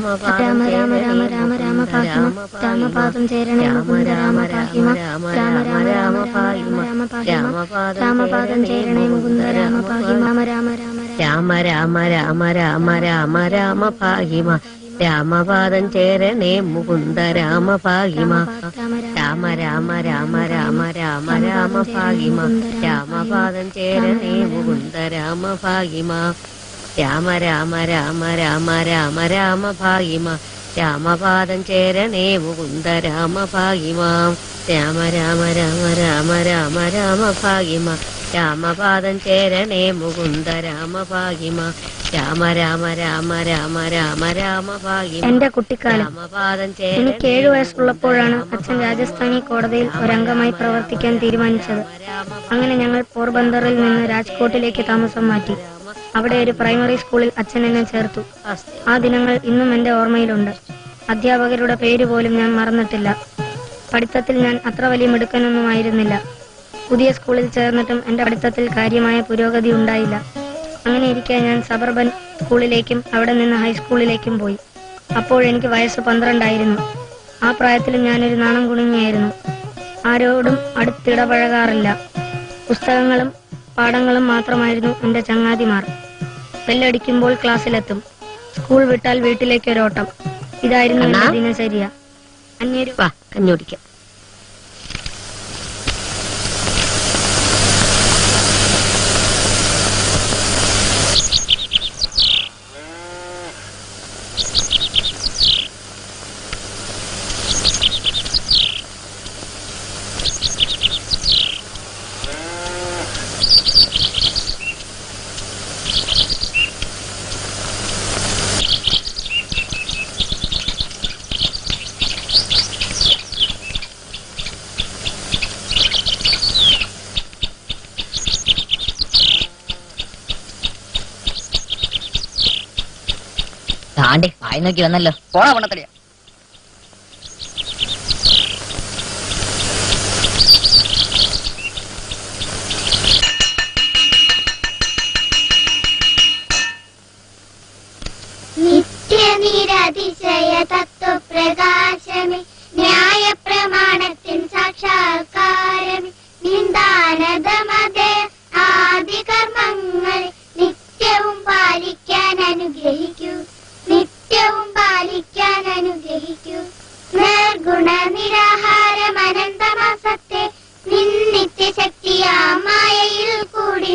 രാമ രാമ രാമ രാമ രാമ പാഹിമ രാമപാദം ചേരണേ മുകുന്ദ രാമ പാഹിമ രാമ രാമ രാമ രാമ രാമ പാഹിമ രാമപാദം ചേരണേ മുകുന്ദ രാമ പാഹിമ രാമ രാമ രാമ രാമ രാമ രാമ രാമ പാഹിമ രാമപാദം ചേരണേ മുകുന്ദ രാമ പാഹിമ രാമ രാമ രാമ രാമ രാമ രാമ പാഹിമ രാമപാദം ചേരണേ മുകുന്ദ രാമ പാഹിമ രാമ രാമ രാമ രാമ രാമ രാമ പാഹിമ രാമപാദം ചേരണേ മുകുന്ദ രാമ പാഹിമ രാമ രാമ രാമ രാമ രാമ രാമ പാഹിമ രാമപാദം ചേരണേ മുകുന്ദ രാമ പാഹിമ രാമ രാമ രാമ രാമ രാമ രാമ പാഹിമ. എന്റെ കുട്ടിക്കാലം. എനിക്ക് 7 വയസ്സുള്ളപ്പോഴാണ് അച്ഛൻ രാജസ്ഥാനി കോടതിയിൽ ഒരംഗമായി പ്രവർത്തിക്കാൻ തീരുമാനിച്ചത്. അങ്ങനെ ഞങ്ങൾ പോർബന്ദറിൽ നിന്ന് രാജ്കോട്ടിലേക്ക് താമസം മാറ്റി. അവിടെ ഒരു പ്രൈമറി സ്കൂളിൽ അച്ഛൻ എന്നെ ചേർത്തു. ആ ദിനങ്ങൾ ഇന്നും എന്റെ ഓർമ്മയിലുണ്ട്. അധ്യാപകരുടെ പേര് പോലും ഞാൻ മറന്നിട്ടില്ല. പഠിത്തത്തിൽ ഞാൻ അത്ര വലിയ മിടുക്കനൊന്നും ആയിരുന്നില്ല. പുതിയ സ്കൂളിൽ ചേർന്നിട്ടും എന്റെ പഠിത്തത്തിൽ കാര്യമായ പുരോഗതി ഉണ്ടായില്ല. അങ്ങനെ ഇരിക്കെ ഞാൻ സബർബൻ സ്കൂളിലേക്കും അവിടെ നിന്ന് ഹൈസ്കൂളിലേക്കും പോയി. അപ്പോഴെനിക്ക് വയസ്സ് 12 ആയിരുന്നു. ആ പ്രായത്തിലും ഞാനൊരു നാണം കുണുങ്ങിയായിരുന്നു. ആരോടും അടുത്തിടപഴകാറില്ല. പുസ്തകങ്ങളും പാഠങ്ങളും മാത്രമായിരുന്നു എന്റെ ചങ്ങാതിമാർ. ബെല്ലടിക്കുമ്പോൾ ക്ലാസ്സിലെത്തും. സ്കൂൾ വിട്ടാൽ വീട്ടിലേക്ക് ഒരോട്ടം. ഇതായിരുന്നു എന്റെ ദിനചര്യ. അന്യൊരു കഞ്ഞുടിക്കാം. ആണ്ടി വായി നോക്കി വന്നല്ലോ. പോണ പണത്തടിയാ. നിത്യനിരതിശയ തത്വപ്രകാശമേ ന്യായ പ്രമാണത്തിൻ സാക്ഷാത്കാരമേ നിന്ദാനദമതേ ആദി കർമ്മങ്ങൾ നിത്യവും പാലിക്കാൻ അനുഗ്രഹിക്കൂ. നിത്യവും പാലിക്കാൻ അനുഗ്രഹിക്കൂ. നിർഗുണ നിരാഹാരം അനന്തമാസത്തെ നിന്നിത്യശക്തിയാ മായയിൽ കൂടി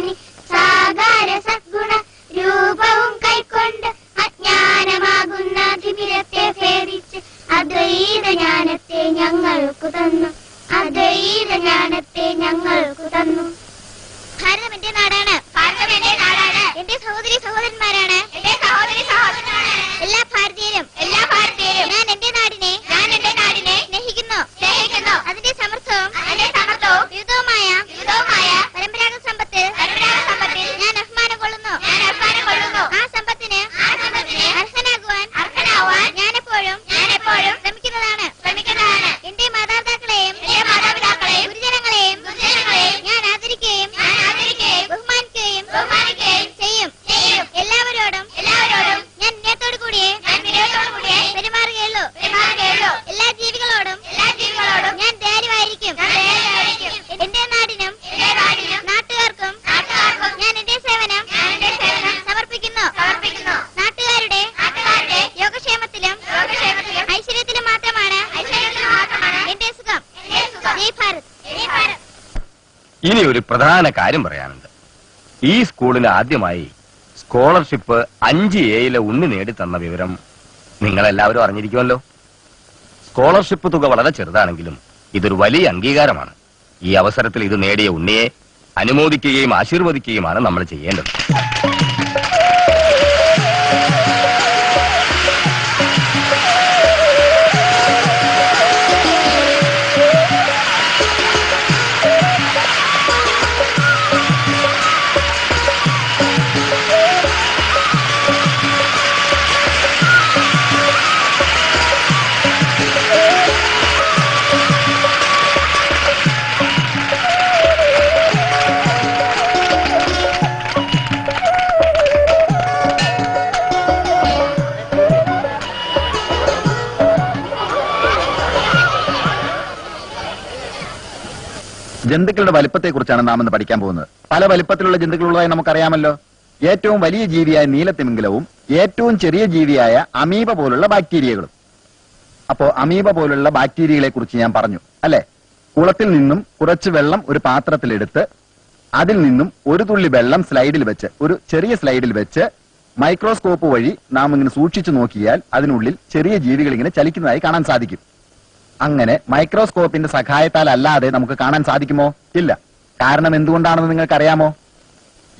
സാകാര സദ്ഗുണ രൂപവും കൈക്കൊണ്ട് അജ്ഞാനമാകുന്ന തിമിരത്തെ ഭേദിച്ച് അദ്വൈത ജ്ഞാനത്തെ ഞങ്ങൾക്കു തന്നു. അദ്വൈത ജ്ഞാനത്തെ ഞങ്ങൾക്കു തന്നു. ഭാരതം എന്റെ നാടാണ്. ഭാരതം എന്റെ നാടാണ്. എന്റെ സഹോദരി സഹോദരന്മാരാണ്. എന്റെ സഹോദരി സഹോദരനാണ്. എല്ലാ ഭാരതീയരും ഞാൻ എന്റെ നാടിനെ സ്നേഹിക്കുന്നു. അതിന്റെ സമർത്ഥവും വിവിധവുമായ പരമ്പരാഗത സമ്പത്തിൽ ഞാൻ അഭിമാനം കൊള്ളുന്നു. ആ സമ്പത്തിന് അർഹനാകുവാൻ ഞാൻ എപ്പോഴും ശ്രമിക്കുന്നതാണ്. എന്റെ മാതാപിതാക്കളെയും ഗുരുജനങ്ങളെയും ഞാൻ ആദരിക്കുകയും ബഹുമാനിക്കുകയും ചെയ്യും. എല്ലാവരോടും ഞാൻ വിനയത്തോടു കൂടിയേ പെരുമാറുകയുള്ളൂ. എല്ലാ ജീവികളോടും ഞാൻ ദയാലുവായിരിക്കും. എന്റെ നാടിനും നാട്ടുകാർക്കും ഞാൻ എന്റെ സേവനം സമർപ്പിക്കുന്നു. നാട്ടുകാരുടെ യോഗക്ഷേമത്തിലും ഐശ്വര്യത്തിലും മാത്രമാണ് എന്റെ സുഖം. ജയ് ഭാരത്. ഇനി ഒരു പ്രധാന കാര്യം പറയാനുണ്ട്. ഈ സ്കൂളിന് ആദ്യമായി സ്കോളർഷിപ്പ് 5A ഉണ്ണി നേടി തന്ന വിവരം നിങ്ങളെല്ലാവരും അറിഞ്ഞിരിക്കുമല്ലോ. സ്കോളർഷിപ്പ് തുക വളരെ ചെറുതാണെങ്കിലും ഇതൊരു വലിയ അംഗീകാരമാണ്. ഈ അവസരത്തിൽ ഇത് നേടിയ ഉണ്ണിയെ അനുമോദിക്കുകയും ആശീർവദിക്കുകയുമാണ് നമ്മൾ ചെയ്യേണ്ടത്. ജന്തുക്കളുടെ വലിപ്പത്തെ കുറിച്ചാണ് നാം ഇന്ന് പഠിക്കാൻ പോകുന്നത്. പല വലിപ്പത്തിലുള്ള ജന്തുക്കളുള്ളതായി നമുക്കറിയാമല്ലോ. ഏറ്റവും വലിയ ജീവിയായ നീലത്തിമിംഗലവും ഏറ്റവും ചെറിയ ജീവിയായ അമീബ പോലുള്ള ബാക്ടീരിയകളും. അപ്പോ അമീബ പോലുള്ള ബാക്ടീരിയകളെ കുറിച്ച് ഞാൻ പറഞ്ഞു അല്ലെ. കുളത്തിൽ നിന്നും കുറച്ച് വെള്ളം ഒരു പാത്രത്തിലെടുത്ത് അതിൽ നിന്നും ഒരു തുള്ളി വെള്ളം സ്ലൈഡിൽ വെച്ച്, ഒരു ചെറിയ സ്ലൈഡിൽ വെച്ച് മൈക്രോസ്കോപ്പ് വഴി നാം ഇങ്ങനെ സൂക്ഷിച്ചു നോക്കിയാൽ അതിനുള്ളിൽ ചെറിയ ജീവികൾ ഇങ്ങനെ ചലിക്കുന്നതായി കാണാൻ സാധിക്കും. അങ്ങനെ മൈക്രോസ്കോപ്പിന്റെ സഹായത്താൽ അല്ലാതെ നമുക്ക് കാണാൻ സാധിക്കുമോ? ഇല്ല. കാരണം എന്തുകൊണ്ടാണെന്ന് നിങ്ങൾക്കറിയാമോ?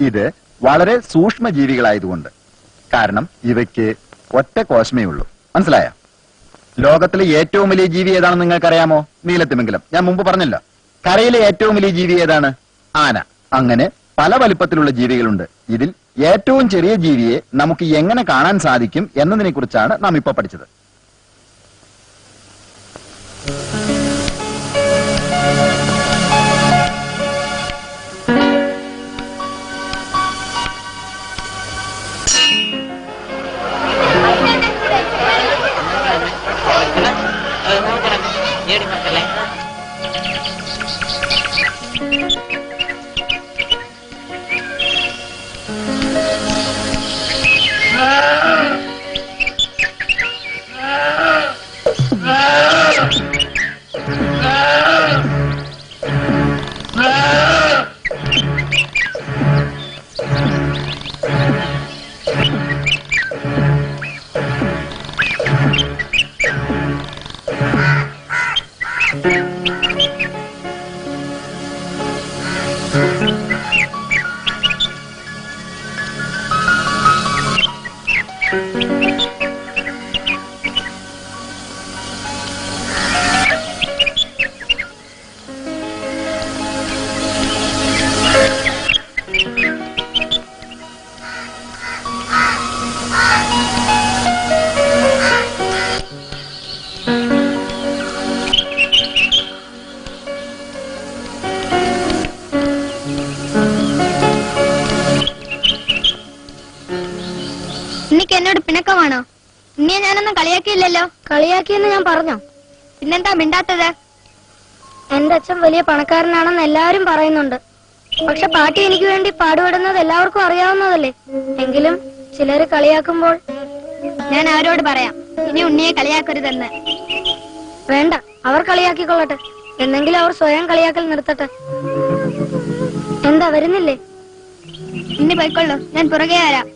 ഇത് വളരെ സൂക്ഷ്മ ജീവികളായതുകൊണ്ട്. കാരണം ഇവയ്ക്ക് ഒറ്റ കോശമേ ഉള്ളൂ. മനസ്സിലായോ? ലോകത്തിലെ ഏറ്റവും വലിയ ജീവി ഏതാണെന്ന് നിങ്ങൾക്കറിയാമോ? നീലത്തിമിംഗലം. ഞാൻ മുമ്പ് പറഞ്ഞല്ലോ. കരയിലെ ഏറ്റവും വലിയ ജീവി ഏതാണ്? ആന. അങ്ങനെ പല വലിപ്പത്തിലുള്ള ജീവികളുണ്ട്. ഇതിൽ ഏറ്റവും ചെറിയ ജീവിയെ നമുക്ക് എങ്ങനെ കാണാൻ സാധിക്കും എന്നതിനെ കുറിച്ചാണ് നാം ഇപ്പോൾ പഠിച്ചത്. എനിക്ക് എന്നോട് പിണക്കമാണോ? ഇന്നെ ഞാനൊന്നും കളിയാക്കിയില്ലല്ലോ. കളിയാക്കിയെന്ന് ഞാൻ പറഞ്ഞോ? പിന്നെന്താ മിണ്ടാത്തത്? എന്റെ അച്ഛൻ വലിയ പണക്കാരനാണെന്ന് എല്ലാവരും പറയുന്നുണ്ട്. പക്ഷെ പാട്ടി എനിക്ക് വേണ്ടി പാടുപെടുന്നത് എല്ലാവർക്കും അറിയാവുന്നതല്ലേ. എങ്കിലും ചിലര് കളിയാക്കുമ്പോൾ ഞാൻ അവരോട് പറയാം, ഇനി ഉണ്ണിയെ കളിയാക്കരുതെന്ന്. വേണ്ട, അവർ കളിയാക്കിക്കൊള്ളട്ടെ. എന്നെങ്കിലും അവർ സ്വയം കളിയാക്കൽ നിർത്തട്ടെ. എന്താ, വരുന്നില്ലേ? ഇനി പോയിക്കൊള്ളു, ഞാൻ പുറകെ വരാം.